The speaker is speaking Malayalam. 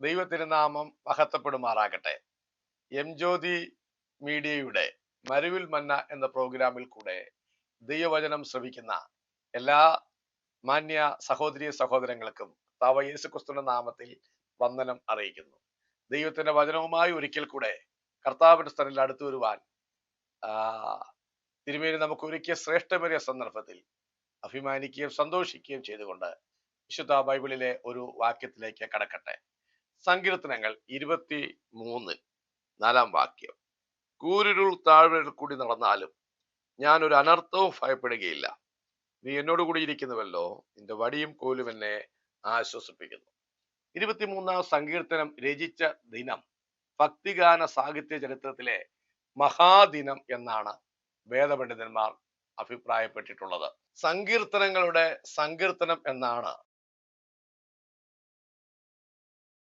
ദൈവത്തിന്റെ നാമം മഹത്വപ്പെടുമാറാകട്ടെ. എം ജ്യോതി മീഡിയയുടെ മരുവിൽ മന്ന എന്ന പ്രോഗ്രാമിൽ കൂടെ ദൈവവചനം ശ്രവിക്കുന്ന എല്ലാ മാന്യ സഹോദരി സഹോദരങ്ങൾക്കും കർത്താവ് യേശുക്രിസ്തുവിന്റെ നാമത്തിൽ വന്ദനം അറിയിക്കുന്നു. ദൈവത്തിന്റെ വചനവുമായി ഒരിക്കൽ കൂടെ കർത്താവിന്റെ സ്ഥലത്തിൽ അടുത്തു വരുവാൻ തിരുമേനി നമുക്ക് ഒരുക്കിയ ശ്രേഷ്ഠമേറിയ സന്ദർഭത്തിൽ അഭിമാനിക്കുകയും സന്തോഷിക്കുകയും ചെയ്തുകൊണ്ട് വിശുദ്ധ ബൈബിളിലെ ഒരു വാക്യത്തിലേക്ക് കടക്കട്ടെ. സങ്കീർത്തനങ്ങൾ 23:4 വാക്യം. കൂരിരുൾ താഴ്വരയിൽ കൂടി നടന്നാലും ഞാൻ ഒരു അനർത്ഥവും ഭയപ്പെടുകയില്ല. നീ എന്നോട് കൂടി ഇരിക്കുന്നുവല്ലോ, നിന്റെ വടിയും കോലും എന്നെ ആശ്വസിപ്പിക്കുന്നു. 23-ാം സങ്കീർത്തനം രചിച്ച ദിനം ഭക്തിഗാന സാഹിത്യ ചരിത്രത്തിലെ മഹാദിനം എന്നാണ് വേദപണ്ഡിതന്മാർ അഭിപ്രായപ്പെട്ടിട്ടുള്ളത്. സങ്കീർത്തനങ്ങളുടെ സങ്കീർത്തനം എന്നാണ്